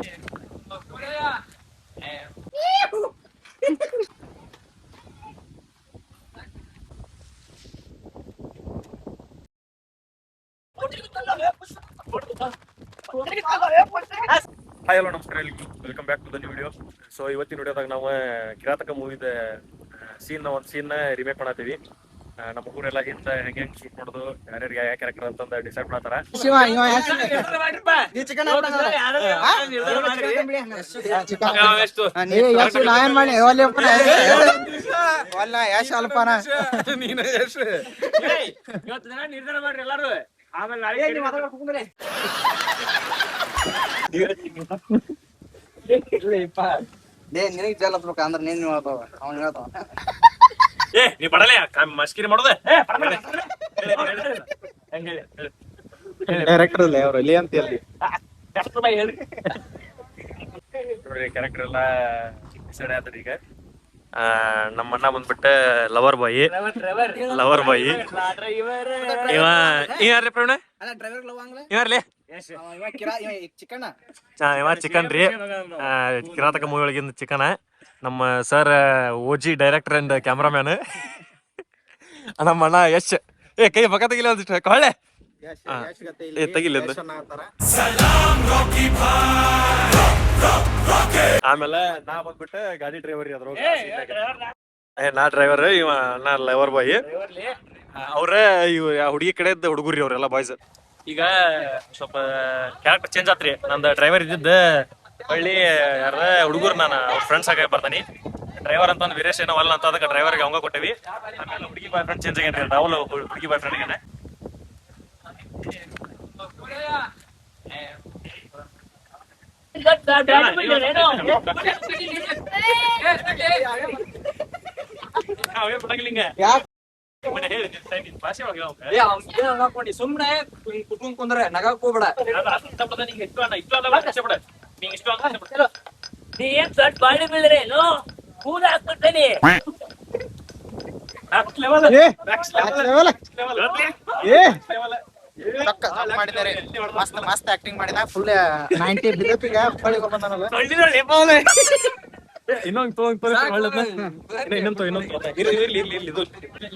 Hi hello ನಮಸ್ಕಾರ ಎಲ್ರಿಗೂ welcome back to the new video. So ಇವತ್ತಿನ ವಿಡಿಯೋದಾಗ ನಾವು ಕಿರಾತಕ ಮೂವಿದ ಒಂದು ಸೀನ್ ರಿಮೇಕ್ ಮಾಡತ್ತೀವಿ. ನಮ್ಮ ಊರೆಲ್ಲ ಹಿಂದೆ ಹೆಂಗೆ ಶೂಟ್ ಮಾಡೋದು, ಯಾರ್ಯಾರಿಗೆ ಯಾವ ಕ್ಯಾರೆಕ್ಟರ್ ಅಂತಂದು ಡಿಸೈಡ್ ಮಾಡ್ತಾರ. ನಿರ್ಧಾರ ಮಾಡ್ರಿ ಎಲ್ಲಾರು. ಆಮೇಲೆ ನಿನಗ್ ಜಲತ್ಬೇಕ ಅಂದ್ರೆ ನೀನ್ ಹೇಳ್ತಾವ ಅವ್ನು ಹೇಳ್ತಾವ. ನೀ ಬಡಲೆ ಮಸ್ಕಿರಿ ಮಾಡೋದೆ ಡೈರೆಕ್ಟರ್ ಅಲ್ಲ ಅವ್ರು ಅಲ್ಲಿ ಅಂತ ಹೇಳಿ ನೋಡ್ರಿ ಕ್ಯಾರೆಕ್ಟರ್ ಎಲ್ಲ ಡಿಸೈಡ್ ಆದ್ರಿ. ಈಗ ನಮ್ಮ ಅಣ್ಣ ಬಂದ್ಬಿಟ್ಟ ಲವರ್ ಬಾಯಿ ಯಾರ್ರಿ ಪ್ರವೀಣ ಇವ್ರಿ ಇವ ಚಿಕನ್ ರೀ. ಕಿರಾತಕ ಮೂವಿ ಒಳಗಿಂದ ಚಿಕನ್. ನಮ್ಮ ಸರ್ ಓಜಿ ಡೈರೆಕ್ಟರ್ ಅಂಡ್ ಕ್ಯಾಮ್ರಾಮ್ಯಾನ್. ನಮ್ಮ ಅಣ್ಣ ಯಶ್ ಕೈ ಬಕ ತೆಗಿಲ್ಲ ಒಂದಿಷ್ಟು ಕೊಳ್ಳೆ ತೆಗಿಲ್ಲ. ಆಮೇಲೆ ನಾ ಬಂದ್ಬಿಟ್ಟು ಗಾಡಿ ಡ್ರೈವರ್ ಅದ್ರ ನಾ ಡ್ರೈವರ್, ಇವ ನಾ ಲವರ್ ಬಾಯ್. ಅವ್ರ ಇವ್ ಹುಡುಗಿ ಕಡೆದ ಹುಡುಗರಿ ಅವ್ರೆಲ್ಲ ಬಾಯ್ಸ್. ಈಗ ಸ್ವಲ್ಪ ಕ್ಯಾರೆಕ್ಟರ್ ಚೇಂಜ್ ಆತ್ರಿ. ನಂದು ಡ್ರೈವರ್ ಇದ್ದಿದ್ದ ಒಳ್ಳಿ ಯಾರ ಹುಡುಗರು ನಾನು ಅವ್ರ ಫ್ರೆಂಡ್ಸ್ ಆಗಿ ಬರ್ತಾನಿ. ಡ್ರೈವರ್ ಅಂತ ಒಂದು ವೀರೇಶ್ ಏನೋ ಅಲ್ಲ ಅಂತ ಅದಕ್ಕೆ ಡ್ರೈವರ್ಗೆ ಅವಂಗ ಕೊಟ್ಟೇವಿ. ಆಮೇಲೆ ಹುಡುಗಿ ಬಾಯ್ ಫ್ರೆಂಡ್ ಚೇಂಜ್ ಆಗೇನ್ರಿ. ರಾಹುಲ್ ಹುಡುಗಿ ಬಾಯ್ ಫ್ರೆಂಡ್ ಆಗೇನೆ. ಸುಮ್ನೆ ಕುತ್ಕೊಂಡ್ ಕುಂದ್ರೆ ನಗಾಕ್ ಹೋಗ್ಬೇಡ. ನೀ ಏನ್ ಸಟ್ ಬಾಳಿ ಬೀಳ್ರೇನು ಕೂದ ಹಾಕ್ಬಿಡ್ತೇನೆ. ಮಾಡಿದ್ದಾರೆ, ಮಸ್ತ್ ಮಸ್ತ್ ಆಕ್ಟಿಂಗ್ ಮಾಡಿದ. ಫುಲ್ 90 ಬಿಜೆಪಿಗೆ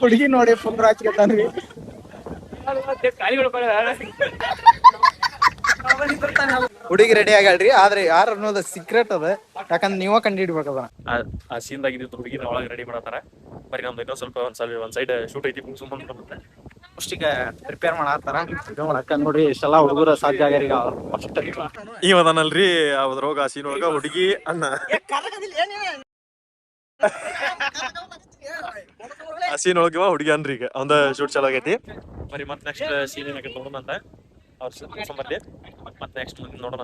ಹುಡುಗಿ ನೋಡಿ ಫುಲ್ ರಾಜಕೀಯ ಹುಡುಗಿ ರೆಡಿ ಆಗಲ್ರಿ. ಆದ್ರೆ ಯಾರು ಅನ್ನೋದು ಸೀಕ್ರೆಟ್ ಅದ, ಯಾಕಂದ್ರೆ ನೀವ ಕಂಡು ಹಿಡ್ಬೇಕದ. ಆ ಸೀನ್ದಾಗ ಇದ್ದಿದ್ದು ಹುಡುಗಿನ ಒಳಗೆ ರೆಡಿ ಮಾಡತ್ತಾರ. ಬರೀ ನಮ್ದು ಇನ್ನೊಂದ್ ಸ್ವಲ್ಪ ಒಂದ್ ಸೈಡ್ ಶೂಟ್ ಐತಿ. ಅಷ್ಟಿಗ ಪ್ರಿಪೇರ್ ಮಾಡತ್ತಾರ ನೋಡಿ. ಇಷ್ಟೆಲ್ಲ ಹುಡುಗರು ಸಾಧ್ಯ ಆಗ್ಯಾರ. ಈಗ ಇವದನಲ್ರಿ ಅದ್ರೊಳಗ ಆ ಸೀನ್ ಒಳಗ ಹುಡುಗಿ ಅಣ್ಣ ಆ ಸೀನ್ ಒಳಗ ಹುಡುಗಿ ಅನ್ರಿ. ಈಗ ಅವಂದ ಶೂಟ್ ಚಾಲು ಆಗೈತಿ. ಬರೀ ಮತ್ ನೆಕ್ಸ್ಟ್ ಸೀನ್ ಏನಾಗೈತಿ ನೋಡೋಣ ಅಂತ ಅವ್ರ ಬರ್ಲಿ. ಮತ್ ನೆಕ್ಸ್ಟ್ ನೋಡೋಣ.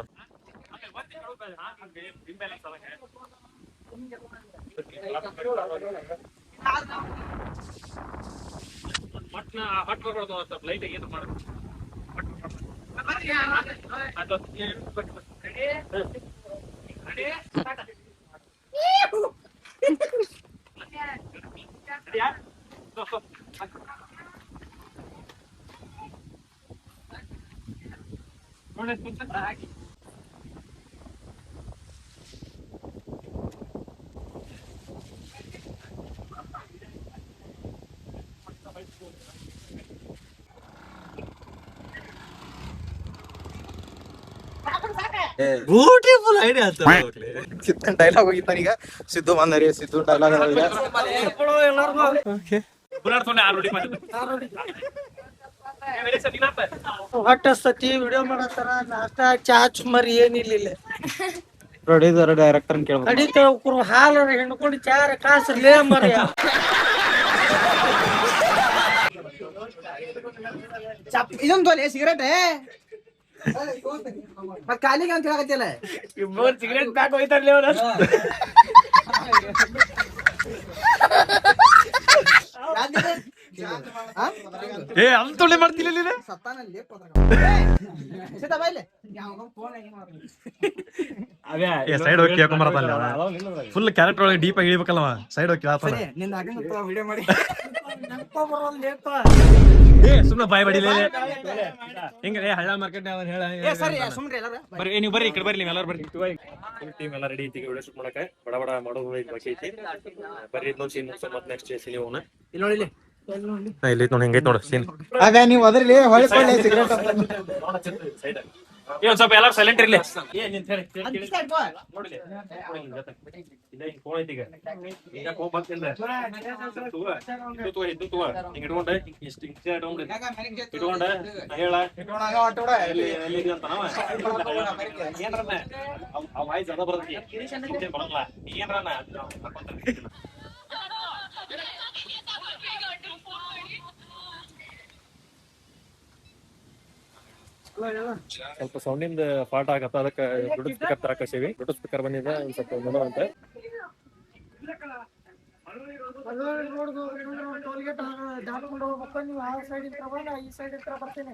ಬ್ಯೂಟಿಫುಲ್ ಐಡಿಯಾ ಅಂತ ಡೈಲಾಗ್ ಹೋಗಿತ್ತಾರ. ಈಗ ಸಿದ್ದು ಬಂದರಿ, ಸಿದ್ದು ಡೈಲಾಗ್ ಹೊಟ್ಟಸ್ತತಿ ವಿಡಿಯೋ ಮಾಡತ್ತಾರ. ನಾಷ್ಟ ಚಾ ಚುಮ್ಮರಿ ಏನಿಲ್ಲ. ಪ್ರೊಡ್ಯೂಸರ್ ಡೈರೆಕ್ಟರ್ ಕೇಳ್ಬೇಕು. ಅಡಿತ ಹಾಲರ ಹೆಣ್ಕೊಂಡು ಚಾರ ಕಾಸರ್ಲೇ ಮರ್ಯ. ಇದೊಂದು ಸಿಗರೇಟ್ ಮತ್ ಖಾಲಿಗೆ ಅಂತ ಹೇಳಕತ್ತಿಲ್ಲ. ಇಬ್ಬರು ಸಿಗರೇಟ್ ಪ್ಯಾಕ್ ಹೋಯ್ತಾರ್ಲಿ ಅವ್ರ. ಅಂತೊಳ್ಳೆ ಮಾಡ್ತಿಲ್ಲ ಸತ್ತಾನಲ್ಲಿ ಸೈಡ್ ಹೋಗಿ ಕೇಳ್ಕೊಂಬರತ್ತಲ್ಲ ಫುಲ್ ಕ್ಯಾರೆಕ್ಟರ್ ಒಳಗೆ ಡೀಪ್ ಆಗಿ ಇಳಿಬೇಕಲ್ಲ ಸೈಡ್ ಹೋಗಿ ಕೇಳ್ತಾನೆ ವಿಡಿಯೋ ಮಾಡಿ ಸುಮ್ಮನೆ ಬಾಯ್ ಬಡಿಲೇ ಹಿಂಗ ಹಳ್ಳ ಮಾರ್ಕೆಟ್ ಬರ್ರಿ ನೀವು ಬರ್ರಿ ಈ ಕಡೆ ಬರ್ರಿ ಎಲ್ಲರೂ ಬರ್ರಿ ಟೀಮ್ ಎಲ್ಲ ರೆಡಿ ಐತಿ ವಿಡಿಯೋ ಶೂಟ್ ಮಾಡಕ್ಕೆ ಬಡ ಬಡ ಮಾಡೋದು ಬಾಕಿ ಐತಿ ಬರ್ರಿ ಇನ್ನೊಂದು ಸೀನ್ ಮತ್ತೆ ನೆಕ್ಸ್ಟ್ ಸೀನ್ ಹೋಗೋಣ ಇಲ್ಲಿ ನೋಡಿ ಇಲ್ಲಿ ನೋಡಿ ಹಿಂಗೈತಿ ನೋಡಿ ಸೀನ್ ಅದೇ ನೀವು ಅದ್ರಲ್ಲಿ ಹೊಳೆ ಸಿಗರೇಟ್ ಒಂದ್ ಸ್ವಲ್ಪ ಎಲ್ಲಾರು ಸೈಲೆಂಟ್ ಇರ್ಲಿ ಸ್ವಲ್ಪ ಸೌಂಡಿಂದ ಪಾಠ ಆಗತ್ತ ಅದಕ್ಕೆ ಬ್ಲೂಟೂತ್ ಸ್ಪೀಕರ್ ತರ ಕಳ್ಸೀವಿ ಬ್ಲೂಟೂತ್ ಸ್ಪೀಕರ್ ಬಂದಿದೆ ಒಂದ್ ಸ್ವಲ್ಪ ನೋಡುವಂತ ಟೋಲ್ಗೇಟ್ ದಾಟ್ಕೊಂಡು ಹೋಗ್ಬೇಕು ನೀವು ಆ ಸೈಡ್ ಇಂತ್ರ ಬಂದ ಈ ಸೈಡ್ ಇಂತ್ರ ಬರ್ತೇನೆ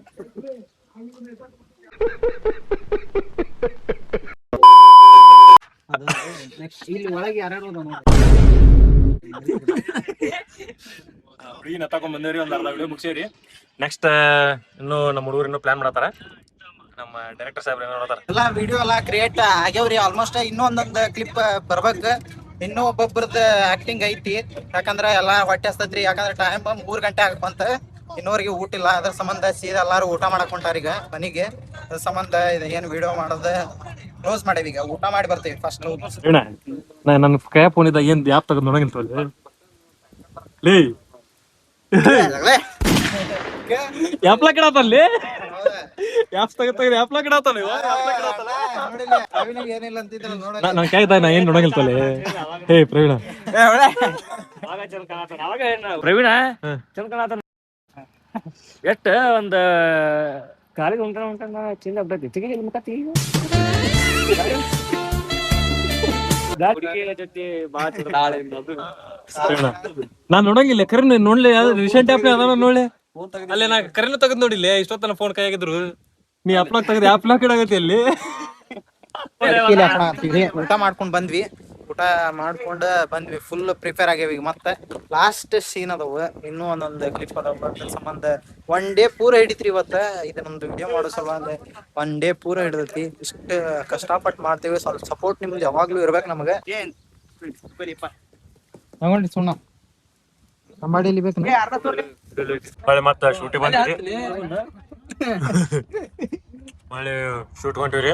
ಇಲ್ಲಿ ಒಳಗೆ ಯಾರ್ಯಾರು ಹುಡುಗಿನ ತಗೊಂಡ್ ಬಂದೇವ್ರಿ ಒಂದ್ ಅರ್ಧ ವಿಡಿಯೋ ಮುಗಿಸೇವ್ರಿ ನೆಕ್ಸ್ಟ್ ಇನ್ನು ನಮ್ಮ ಹುಡುಗರು ಇನ್ನೂ ಪ್ಲಾನ್ ಮಾಡತ್ತಾರ ನಮ್ಮ ಡೈರೆಕ್ಟರ್ ಸಾಹೇಬ್ರು ಏನೋ ನೋಡ್ತಾರ ಎಲ್ಲ ವಿಡಿಯೋ ಎಲ್ಲ ಕ್ರಿಯೇಟ್ ಆಗ್ಯಾವ್ರಿ ಆಲ್ಮೋಸ್ಟ್ ಇನ್ನೂ ಒಂದೊಂದು ಕ್ಲಿಪ್ ಬರ್ಬೇಕು ಇನ್ನೂ ಒಬ್ಬೊಬ್ರದ ಆಕ್ಟಿಂಗ್ ಐತಿ ಯಾಕಂದ್ರ ಎಲ್ಲಾ ಹೊಟ್ಟೆ ಹಸ್ತೈತ್ರಿ ಯಾಕಂದ್ರ ಟೈಮ್ 3 ಗಂಟೆ ಆಗಬಂತ ಇನ್ನೋರಿಗೆ ಊಟ ಇಲ್ಲ ಅದ್ರ ಸಂಬಂಧ ಸೀದಾ ಎಲ್ಲಾರು ಊಟ ಮಾಡಕ್ ಹೊಂಟಾರ ಈಗ ಮನಿಗೆ ಅದ್ರ ಸಂಬಂಧ ಏನ್ ವಿಡಿಯೋ ಮಾಡೋದ ಕ್ಲೋಸ್ ಮಾಡೇವಿ ಈಗ ಊಟ ಮಾಡಿ ಬರ್ತೀವಿ ಫಸ್ಟ್ ನನ್ನ ಕೈ ಫೋನ್ ಇದ್ದಾಗ ಏನ್ ಯಾಪ್ ತಗೊಂಡ್ ನೋಡಂಗಿಲ್ಲ ಲೇ ಯಾಪ್ಲ ಕಿಡತ್ತಲ್ಲಿ ಯಾಪ್ ತಗೋ ಯಾಪ್ಲ ಕಿಡತ್ತಾನ ಏನಿಲ್ಲ ಅಂತಿದ್ರ ನನ್ ಕಾಯ್ದ ನಾ ಏನ್ ನೋಡಂಗಿಲ್ತಲೆ ಹೇ ಪ್ರವೀಣ ಪ್ರವೀಣ ಚಂದ ಎಷ್ಟ ಒಂದ್ ಕಾಲಿಗೆ ಹೊಂಟ ಚಿಂದ ಆಗ್ತೈತಿ ತೆಗಿ ಮುಖತಿ ನಾನ್ ನೋಡಂಗಿಲ್ಲ ಕರೆ ನೋಡ್ಲಿ ರೀಸೆಂಟ್ ಆಪ್ ಅದ ನೋಡ್ಲಿ ಅಲ್ಲೇ ನಾ ಕರೆನ ತೆಗದ್ ನೋಡಿಲ್ಲ ಇಷ್ಟೊತ್ತನ ಫೋನ್ ಕೈಯಾಗಿದ್ರು ನೀ ಅಪ್ಲಾಕ್ ತೆಗದ್ ಅಪ್ಲಾಕ್ ಇಡಾಗತಿ ಅಲ್ಲಿ ಊಟ ಮಾಡ್ಕೊಂಡ್ ಬಂದ್ವಿ ಊಟ ಮಾಡ್ಕೊಂಡ್ ಬಂದ್ವಿ ಫುಲ್ ಪ್ರಿಪೇರ್ ಆಗ್ಯಾವ ಈಗ ಮತ್ತೆ ಲಾಸ್ಟ್ ಸೀನ್ ಅದಾವ ಇನ್ನೂ ಒಂದೊಂದು ಕ್ಲಿಪ್ ಅದಾವ ಅದ್ರ ಸಂಬಂಧ 1 ಡೇ ಪೂರ ಹಿಡಿತ್ರಿ ಇವತ್ತ ಇದನ್ನೊಂದು ವಿಡಿಯೋ ಮಾಡೋ ಸಲುವಾಗಿ 1 ಡೇ ಪೂರ ಹಿಡಿದೈತಿ ಇಷ್ಟ ಕಷ್ಟಪಟ್ಟು ಮಾಡ್ತೇವೆ ಸ್ವಲ್ಪ ಸಪೋರ್ಟ್ ನಿಮ್ದು ಯಾವಾಗ್ಲೂ ಇರ್ಬೇಕು ನಮಗ ತಗೊಂಡಿ ಸುಣ್ಣ ಸಂಬಾಡಿಲಿ ಬೇಕು ಮತ್ತೆ ಶೂಟಿ ಬಂದ್ರಿ ಮಳೆ ಶೂಟ್ ಹೊಂಟಿವ್ರಿ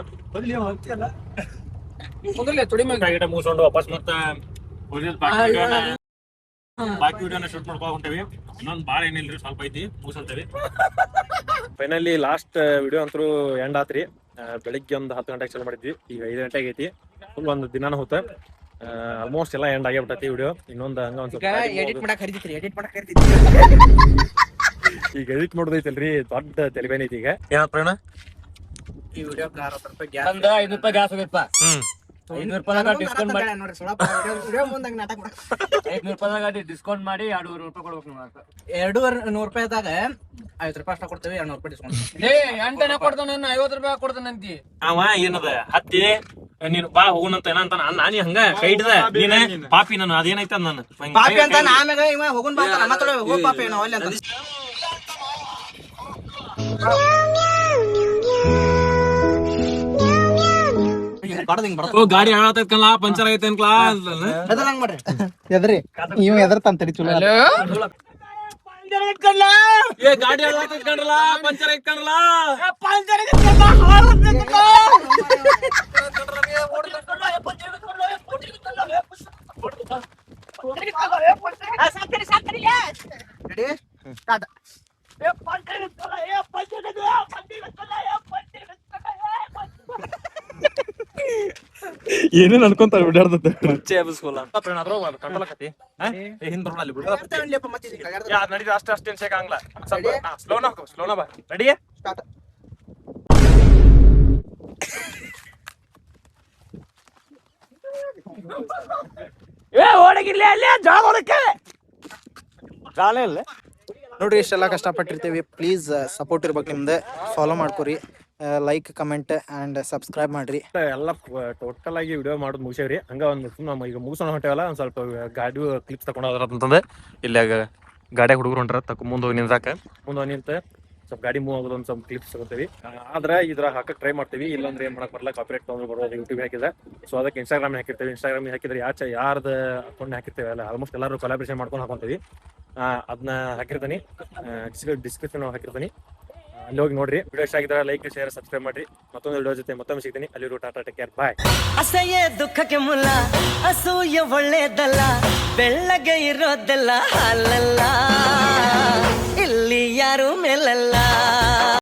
ಮುಗಿಸ್ಕೊಂಡು ವಾಪಸ್ ಮತ್ತೆ ಬಾಕಿ ವಿಡಿಯೋನ ಶೂಟ್ ಮಾಡ್ಕೊ ಹೊಂಟೇವಿ ಇನ್ನೊಂದ್ ಬಾಳ ಏನಿಲ್ರಿ ಸ್ವಲ್ಪ ಐತಿ ಮುಗಿಸಂತೇವಿ ಫೈನಲಿ ಲಾಸ್ಟ್ ವಿಡಿಯೋ ಅಂತೂ ಎಂಡ್ ಆತ್ರಿ ಬೆಳಿಗ್ಗೆ ಒಂದು 10 ಗಂಟೆಗೆ ಚಾಲು ಮಾಡಿದ್ವಿ ಈಗ 5 ಗಂಟೆಗೆ ಐತಿ ಫುಲ್ ಒಂದು ದಿನಾನ ಹೋತ ಆಲ್ಮೋಸ್ಟ್ ಎಲ್ಲ ಎಂಡ್ ಆಗ್ಬಿಟ್ಟೈತಿ ವಿಡಿಯೋ ಇನ್ನೊಂದು ಹಂಗ ಒಂದ್ ಸ್ವಲ್ಪ ಈಗ ಎಡಿಟ್ ಮಾಡೋದೈತಲ್ರಿ ದೊಡ್ಡ ತೆಲಿಬೇನ್ ಐತಿ ಈಗ ಏನಾತ್ ಪ್ರವೀಣ ಈ ವಿಡಿಯೋ ಒಂದ್ 5 ರೂಪಾಯಿ ಗ್ಯಾಸ್ ಹೋಗೈತಪ್ಪ 500 ರೂಪಾಯಿ ಡಿಸ್ಕೌಂಟ್ ಮಾಡಿ ಡಿಸ್ಕೌಂಟ್ ಮಾಡಿ 200 ರೂಪಾಯಿ ಕೊಡ್ಬೇಕು ನೀವು 200 ರೂಪಾಯಿದಾಗ 50 ರೂಪಾಯಿ ಅಷ್ಟ ಕೊಡ್ತೇವೆ 200 ರೂಪಾಯಿ ಡಿಸ್ಕೌಂಟ್ ಎಂಟನೇ ಕೊಡ್ತಾನೆ 50 ರೂಪಾಯಿ ಕೊಡ್ತಾನೆ ಅಂತಿ ಅವ ಏನದ ಹತ್ತಿ ನೀನು ಬಾ ಹೋಗುನಂತ ಏನಂತ ನಾನಿ ಹಂಗ ಕೈ ಹಿಡ್ದ ನೀನ ಪಾಪಿ ನಾನು ಅದೇನೈತ ನಾನು ಪಾಪಿ ಅಂತ ಆಮ್ಯಾಗ ಇವ ಹೋಗುನ್ ಬಾ ಮತ್ತೆ ಹೋಗ ಪಾಪಿ ಏನೋ ಅಲ್ಲಿ ಅಂತ ಗಾಡಿ ಹಾಳಾತೈತ್ಕಲ್ಲ ಪಂಚರ್ ಆಗೈತೆ ಅನ್ಕಲಾ ಎದ್ರಿ ಇವ್ ಎದರ್ತಂತಡಿ ಚಲೋ ಏ ಗಾಡಿ ಹಾಳಾತೈತ್ಕಂಡ್ರಲ್ಲ ಪಂಚರ್ ಐತ್ಕಂಡ್ರಲ್ಲ ಏನೇನ್ ಅನ್ಕೊಂತಾರ ಬಿಡಾರ್ದತ್ತ ನಡೀತ ಅಷ್ಟೇನ್ ಶೇಕ್ ಆಗಲ್ಲ ಸ್ಲೋನ ಬಾ ರೆಡಿ ನೋಡ್ರಿ ಇಷ್ಟೆಲ್ಲ ಕಷ್ಟಪಟ್ಟಿರ್ತೀವಿ ಪ್ಲೀಸ್ ಸಪೋರ್ಟ್ ಇರ್ಬೇಕು ನಿಮ್ದು ಫಾಲೋ ಮಾಡ್ಕೊರಿ ಲೈಕ್ ಕಮೆಂಟ್ ಆ್ಯಂಡ್ ಸಬ್ಸ್ಕ್ರೈಬ್ ಮಾಡಿರಿ. ಎಲ್ಲ ಟೋಟಲ್ ಆಗಿ ವಿಡಿಯೋ ಮಾಡೋದು ಮುಗಿಸೇವ್ರಿ. ಹಂಗ ಒಂದು ನಮ್ಮ ಈಗ ಮುಗಿಸೋಣ ಹೊಂಟೇವಲ್ಲ ಒಂದು ಸ್ವಲ್ಪ ಗಾಡಿ ಕ್ಲಿಪ್ಸ್ ತಗೊಂಡೋದ್ರ ಅಂತಂದ್ರೆ ಇಲ್ಲಿ ಗಾಡಿಯಾಗ ಹುಡುಗರು ಹೊಂಟ್ರ ಮುಂದೆ ಹೋಗಿ ನಿಂತಾಕ ಮುಂದೆ ಹೋಗಿ ನಿಂತ ಸ್ವಲ್ಪ ಗಾಡಿ ಮೂವ್ ಆಗೋದು ಒಂದು ಸ್ವಲ್ಪ ಕ್ಲಿಪ್ಸ್ ತಗೋತೀವಿ. ಆದ್ರೆ ಇದ್ರ ಹಾಕಕ್ ಟ್ರೈ ಮಾಡ್ತೀವಿ. ಇಲ್ಲಾಂದ್ರೆ ಏನ್ ಮಾಡಕ್ ಬರಲ್ಲ, ಕಾಪಿರೇಟ್ ತಗೊಂಡು ಬರೋದು ಯೂಟ್ಯೂಬ್ ಹಾಕಿದ್ರೆ. ಸೊ ಅದಕ್ಕೆ ಇನ್ಸ್ಟಾಗ್ರಾಮ್ ಹಾಕಿರ್ತೀವಿ. ಇನ್ಸ್ಟಾಗ್ರಾಮ್ ಹಾಕಿದ್ರೆ ಯಾರ್ದು ಅಕೌಂಟ್ ಹಾಕಿರ್ತೀವಿ ಅಲ್ಲ ಆಲ್ಮೋಸ್ಟ್ ಎಲ್ಲರೂ ಕೊಲಾಬ್ರೇಷನ್ ಮಾಡ್ಕೊಂಡು ಹಾಕೊಂತೀವಿ. ಅದನ್ನ ಹಾಕಿರ್ತೀನಿ, ಡಿಸ್ಕ್ರಿಪ್ಷನ್ ಹಾಕಿರ್ತೀನಿ, ಅಲ್ಲಿ ಹೋಗಿ ನೋಡ್ರಿ. ವಿಡಿಯೋ ಇಷ್ಟ ಆಗಿದ್ರೆ ಲೈಕ್ ಶೇರ್ ಸಬ್ಸ್ಕ್ರೈಬ್ ಮಾಡ್ರಿ. ಮತ್ತೊಂದು ವಿಡಿಯೋ ಜೊತೆ ಮತ್ತೊಮ್ಮೆ ಸಿಗ್ತೀನಿ. ಅಲ್ಲಿ ಟಾಟಾ, ಟೇಕ್ ಕೇರ್, ಬಾಯ್. ಅಸಹ್ಯ ದುಃಖಕ್ಕೆ ಮುಲ್ಲ, ಅಸೂಯೆ ಒಳ್ಳೇದಲ್ಲ, ಬೆಳ್ಳಗೆ ಇರೋದೆಲ್ಲ ಹಾಲಲ್ಲ, ಇಲ್ಲಿ ಯಾರು ಮೇಲಲ್ಲ.